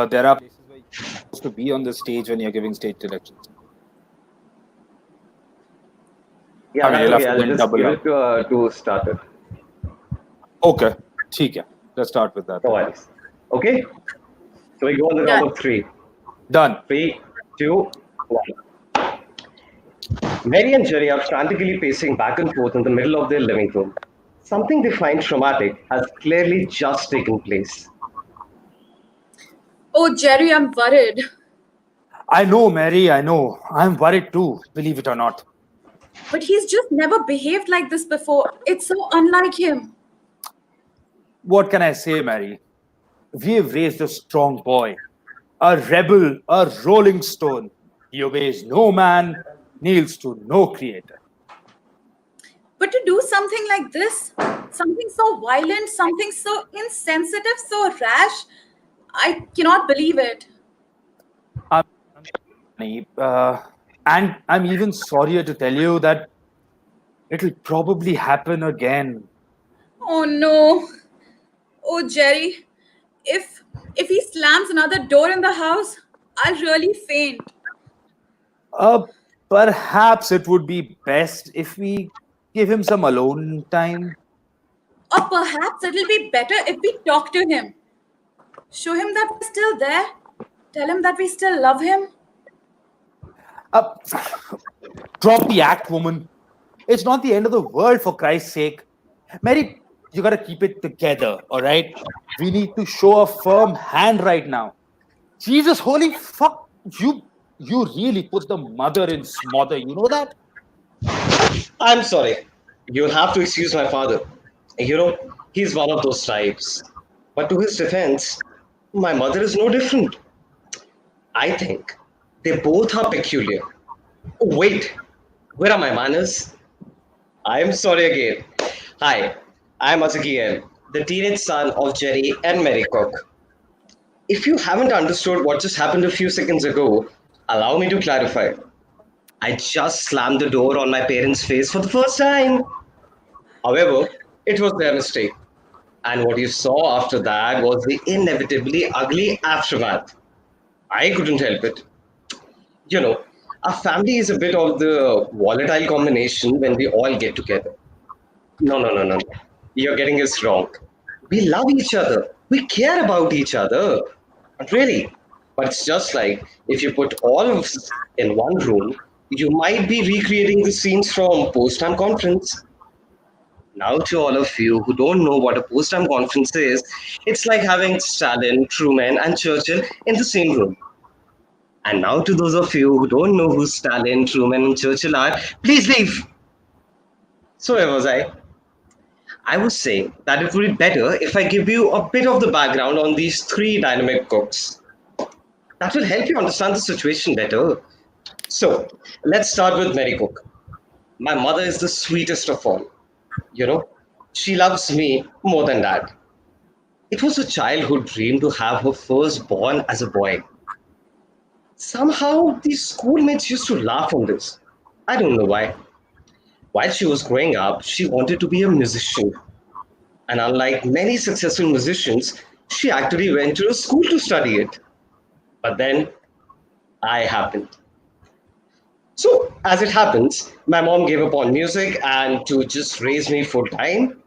There are places where you're supposed to be on the stage when you're giving stage directions. Yeah, I mean, that's you'll have okay. to I'll then just double give up. it to start it. Okay, ठीक है. Let's start with that No then. worries. Okay, so we go on the Done. count of three. Done. Three, two, one. Mary and Jerry are frantically pacing back and forth in the middle of their living room. Something they find traumatic has clearly just taken place. Oh, Jerry, I'm worried. I know, Mary. I know. I'm worried too. Believe it or not. But he's just never behaved like this before. It's so unlike him. What can I say, Mary? We have raised a strong boy, a rebel, a rolling stone. He obeys no man, kneels to no creator. But to do something like this, something so violent, something so insensitive, so rash, I cannot believe it. I'm sorry, and I'm even sorrier to tell you that it'll probably happen again. Oh no. Oh, Jerry, if if he slams another door in the house, I'll really faint. Uh, Perhaps it would be best if we give him some alone time. Or perhaps it'll be better if we talk to him. Show him that we're still there. Tell him that we still love him. Uh, Drop the act, woman. It's not the end of the world, for Christ's sake. Mary, you gotta keep it together, all right? We need to show a firm hand right now. Jesus, holy fuck! You really put the mother in smother. You know that? I'm sorry. You'll have to excuse my father. He's one of those types. But to his defense, my mother is no different. I think they both are peculiar. Oh, wait, where are my manners? I'm sorry again. Hi, I'm Azakiel, the teenage son of Jerry and Mary Cook. If you haven't understood what just happened a few seconds ago, allow me to clarify. I just slammed the door on my parents' face for the first time. However, it was their mistake. And what you saw after that was the inevitably ugly aftermath. I couldn't help it. You know, a family is a bit of the volatile combination when we all get together. No, no, no, no, no. You're getting this wrong. We love each other. We care about each other. Really. But it's just like if you put all of us in one room, you might be recreating the scenes from post-time conference. Now, to all of you who don't know what a post-time conference is, it's like having Stalin, Truman, and Churchill in the same room. And now, to those of you who don't know who Stalin, Truman, and Churchill are, please leave. So, where was I? I was saying that it would be better if I give you a bit of the background on these three dynamic cooks. That will help you understand the situation better. So, let's start with Mary Cook. My mother is the sweetest of all. You know, she loves me more than that. It was a childhood dream to have her firstborn as a boy. Somehow, the schoolmates used to laugh on this. I don't know why. While she was growing up, she wanted to be a musician. And unlike many successful musicians, she actually went to a school to study it. But then I happened. So, as it happens, my mom gave up on music and to just raise me full time.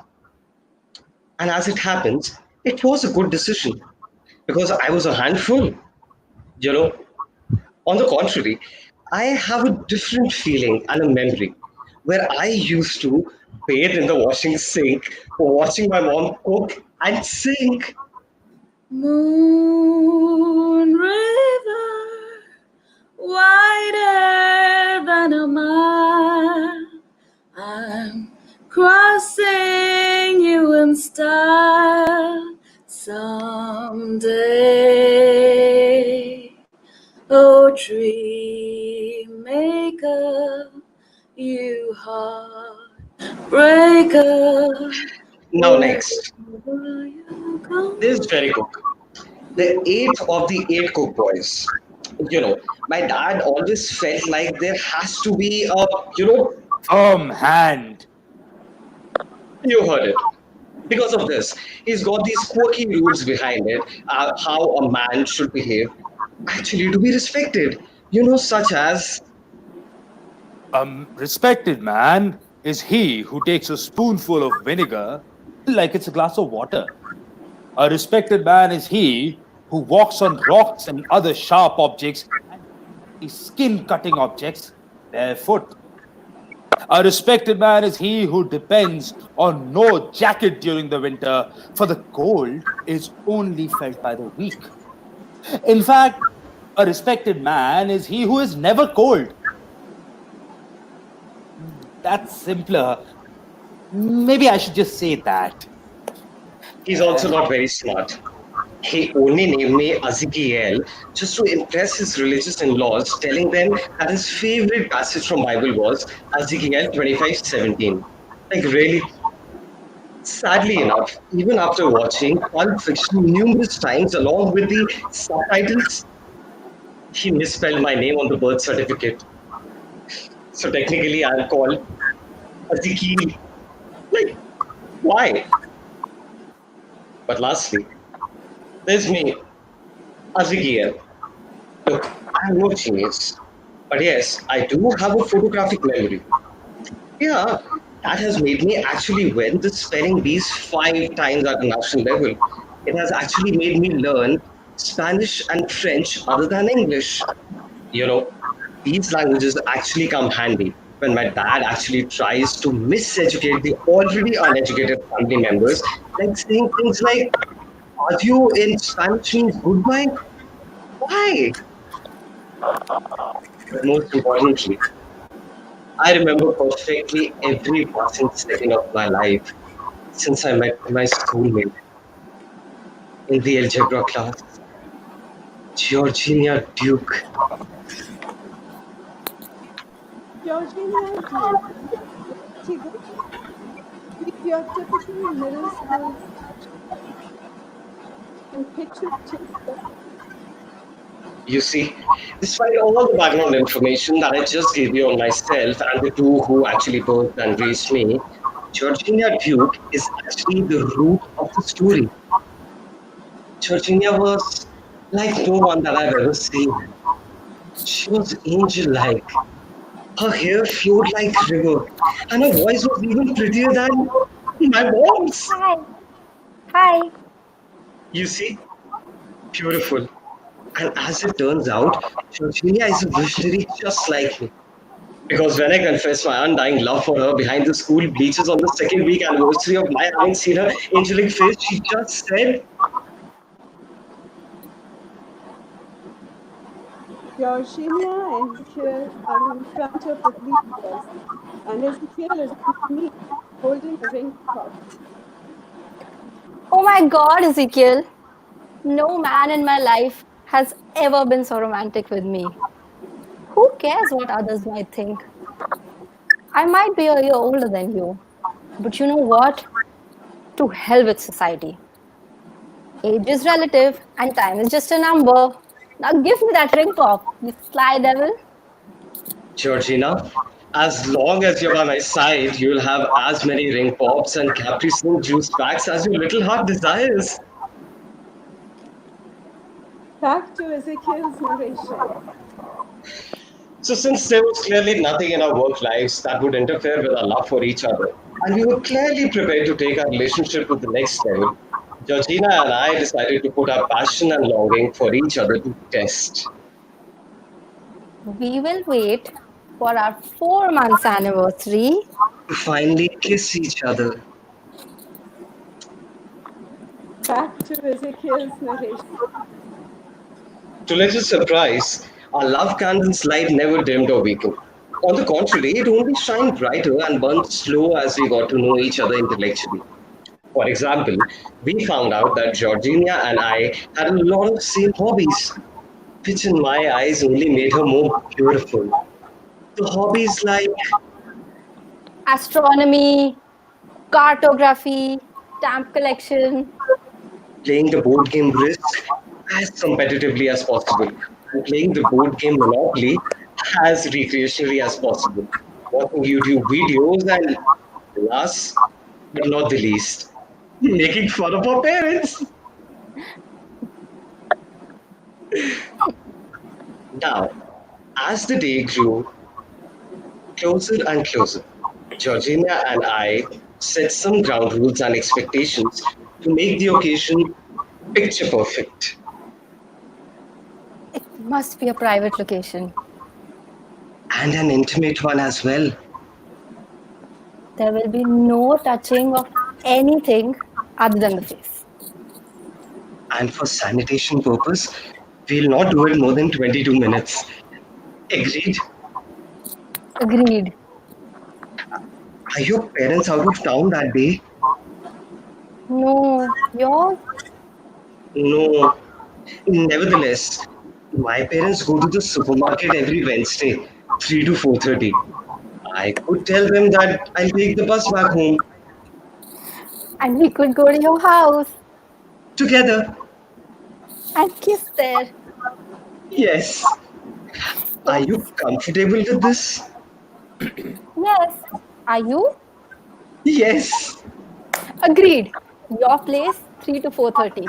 And as it happens, it was a good decision because I was a handful. You know, on the contrary, I have a different feeling and a memory where I used to bathe in the washing sink, watching my mom cook and sing. Moon River, wider than a mile. I'm crossing you in style someday. Oh, dream maker, you heartbreaker. Now, next, Wherever you go. this is Jerry Cook, the eighth of the eight Cook boys. My dad always felt like there has to be a, Firm hand. you heard it. Because of this, he's got these quirky rules behind it, how a man should behave, actually to be respected. Such as Respected man is he who takes a spoonful of vinegar like it's a glass of water. A respected man is he who walks on rocks and other sharp objects and skin cutting objects barefoot. A respected man is he who depends on no jacket during the winter, for the cold is only felt by the weak. In fact, a respected man is he who is never cold. That's simpler. Maybe I should just say that. he's also not very smart. He only named me Ezekiel just to impress his religious in-laws, telling them that his favorite passage from Bible was Ezekiel 25:17. Like really, sadly enough, even after watching Pulp Fiction numerous times along with the subtitles, he misspelled my name on the birth certificate. So technically, I'm called Ezekiel. Like, why? But lastly, there's me, Ezekiel. Look, I'm no genius. But yes, I do have a photographic memory. Yeah, that has made me actually win the spelling bees 5 times at the national level. It has actually made me learn Spanish and French other than English. You know, these languages actually come handy when my dad actually tries to miseducate the already uneducated family members, like saying things like, adieu in Spanish means goodbye. Why? But most importantly, I remember perfectly every passing second of my life since I met my schoolmate in the algebra class, Georgina Duke. Georgina Duke, she goes with your typical middle school and picture check. You see, despite all the background information that I just gave you on myself and the two who actually birthed and raised me, Georgina Duke is actually the root of the story. Georgina was like no one that I've ever seen. She was angel-like. Her hair flowed like river, and her voice was even prettier than my mom's. Hi. Hi. You see, beautiful. And as it turns out, Georgina is a visionary just like me. Because when I confessed my undying love for her behind the school bleachers on the second week anniversary of my having seen her angelic face, she just said, Georgina and Ezekiel are in front of the bleachers, and Ezekiel is with me, holding a ring pop. Oh my God, Ezekiel. No man in my life has ever been so romantic with me. Who cares what others might think? I might be a year older than you, but you know what? To hell with society. Age is relative and time is just a number. Now give me that ring pop, you sly devil. Georgina, as long as you're by my side, you'll have as many ring pops and Capri Sun juice packs as your little heart desires. Back to Ezekiel's narration. So, since there was clearly nothing in our work lives that would interfere with our love for each other, and we were clearly prepared to take our relationship to the next level, Georgina and I decided to put our passion and longing for each other to test. We will wait for our 4 months anniversary. To finally kiss each other. Back to Ezekiel's narration. To little surprise, our love candle's light never dimmed or weakened. On the contrary, it only shined brighter and burned slow as we got to know each other intellectually. For example, we found out that Georgina and I had a lot of same hobbies, which in my eyes only made her more beautiful. The hobbies like Astronomy, cartography, stamp collection. playing the board game Risk as competitively as possible, and playing the board game Monopoly as recreationally as possible, watching YouTube videos, and last but not the least, making fun of our parents. Now, as the day grew closer and closer, Georgina and I set some ground rules and expectations to make the occasion picture perfect. It must be a private location. And an intimate one as well. There will be no touching of anything other than the face. And for sanitation purpose, we'll not do it more than 22 minutes. Agreed? Agreed. Are your parents out of town that day? No, yours? No. Nevertheless, my parents go to the supermarket every Wednesday, 3 to 4:30. I could tell them that I'll take the bus back home And we could go to your house together. and kiss there. Yes. Are Yes. you comfortable with this? Yes. Are you? Yes. Agreed. Your place, 3 to 4:30.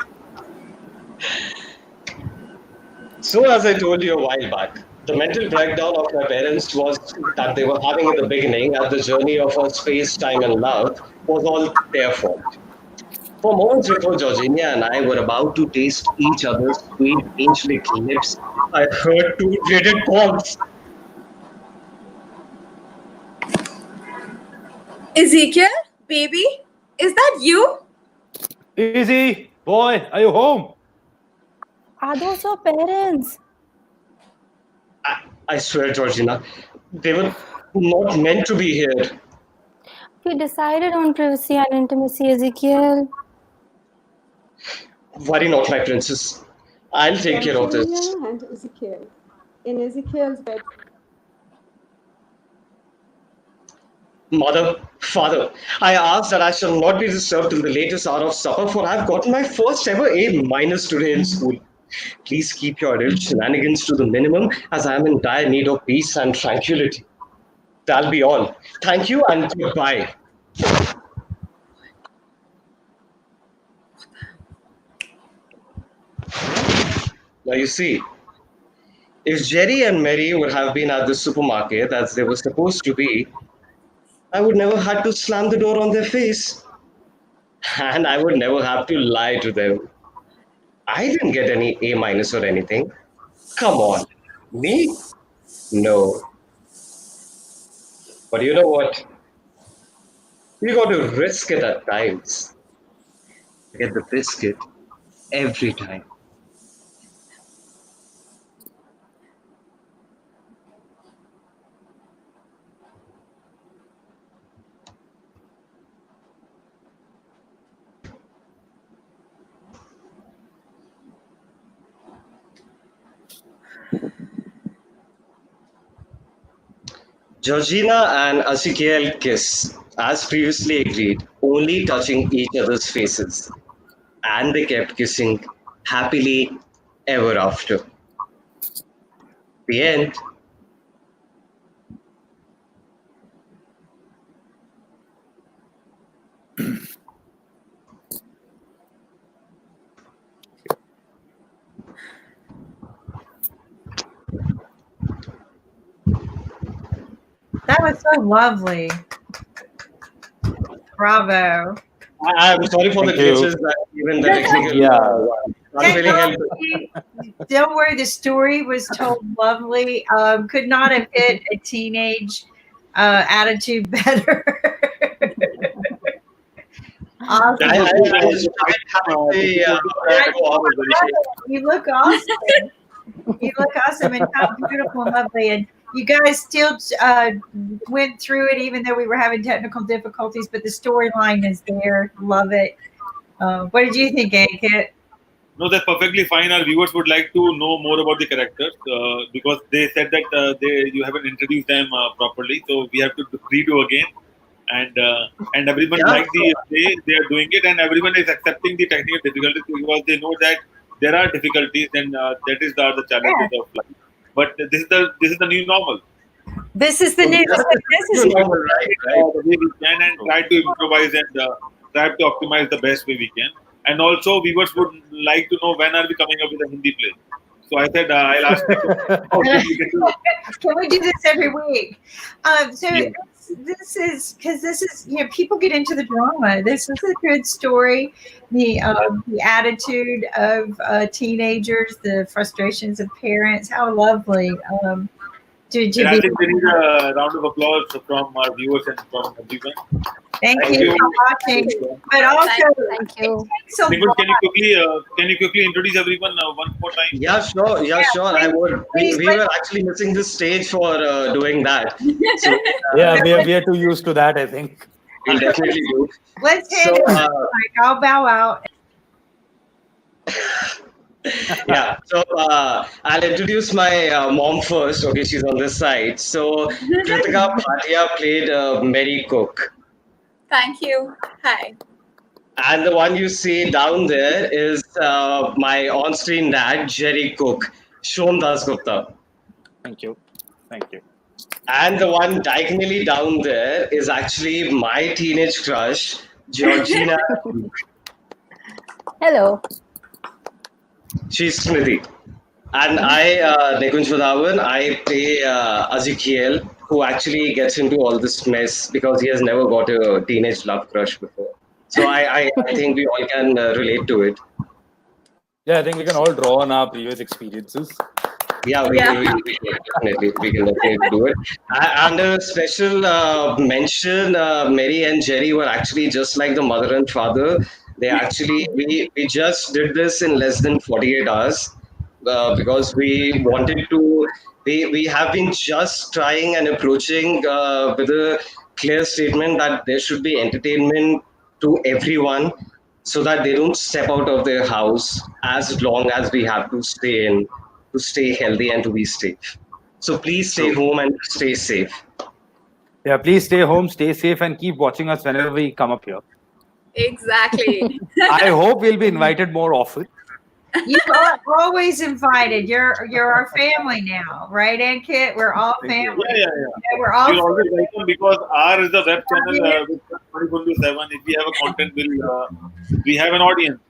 So, as I told you a while back, the mental breakdown of my parents was that they were having in the beginning at the journey of our space, time, and love was all their fault. For moments before Georgina and I were about to taste each other's sweet, angelic lips, I heard two dreaded calls. Ezekiel, baby, is that you? Easy, boy, are you home? Are those your parents? I swear, Georgina, they were not meant to be here. We decided on privacy and intimacy, Ezekiel. Worry not, my princess. I'll take care of this. Georgina and Ezekiel in Ezekiel's bed. Mother, father, I ask that I shall not be disturbed till the latest hour of supper, for I've gotten my first ever A minus today in school. Please keep your adult shenanigans to the minimum, as I am in dire need of peace and tranquility. That'll be all. Thank you and goodbye. Now you see, if Jerry and Mary would have been at the supermarket as they were supposed to be, I would never have to slam the door on their face. And I would never have to lie to them. I didn't get any A minus or anything. Come on. Me? No. But you know what? You got to risk it at times. Get the biscuit every time. Georgina and Ezekiel kiss, as previously agreed, only touching each other's faces. And they kept kissing happily ever after. The end. That was so lovely. Bravo. I'm sorry for the Thank you. glitches that even the That's technical. Yeah. Can't really help it. Technology, don't worry, the story was told lovely. Could not have hit a teenage attitude better. Awesome. I was quite happy You look awesome. You look awesome and how beautiful and lovely. And you guys still went through it, even though we were having technical difficulties. But the storyline is there. Love it. What did you think, Ankit? No, that's perfectly fine. Our viewers would like to know more about the characters because they said that you haven't introduced them properly, so we have to redo again. And everyone likes the way they are doing it, and everyone is accepting the technical difficulties because they know that there are difficulties, and that is the challenges of life. But this is the new normal. This is the new. This is normal, right? The way we can and try to improvise and try to optimize the best way we can. And also, viewers would like to know when are we coming up with a Hindi play. So I said I'll ask Nikunj how we can do it. Can we do this every week? So Yeah. this is because this is people get into the drama. This is a good story. The attitude of teenagers, the frustrations of parents. How lovely. To And I be. think we need a round of applause from our viewers and from everyone. Thank Thank you you. for watching. But also, Thank you. it takes a Nikunj, lot. can you quickly introduce everyone one more time? Yeah, sure. Yeah, sure. I would. We were actually missing the stage for doing that. So Yeah, we are too used to that, I think. we'll definitely do. Let's So, hand it like I'll bow out. yeah, so I'll introduce my mom first. Okay, she's on this side. So Kritika Bhatia played Mary Cook. Thank you. Hi. And the one you see down there is my on-screen dad, Jerry Cook, Shom Das Gupta. Thank you. Thank you. And the one diagonally down there is actually my teenage crush, Georgina. Hello. She's Smriti. And I, Nikunj Friends, I play Ezekiel, who actually gets into all this mess because he has never got a teenage love crush before. So I think we all can relate to it. Yeah, I think we can all draw on our previous experiences. Yeah, we can definitely do it. And a special mention, Mary and Jerry were actually just like the mother and father. They actually, we just did this in less than 48 hours because we wanted to, we have been just trying and approaching with a clear statement that there should be entertainment to everyone so that they don't step out of their house as long as we have to stay in to stay healthy and to be safe. So please stay home and stay safe. Yeah, please stay home, stay safe, and keep watching us whenever we come up here. Exactly. I hope we'll be invited more often. You are always invited. You're our family now, right, Ankit? We're all Thank you. family. Yeah. We're all You're always welcome because R is the web channel with 24/7. If we have a content, we have an audience.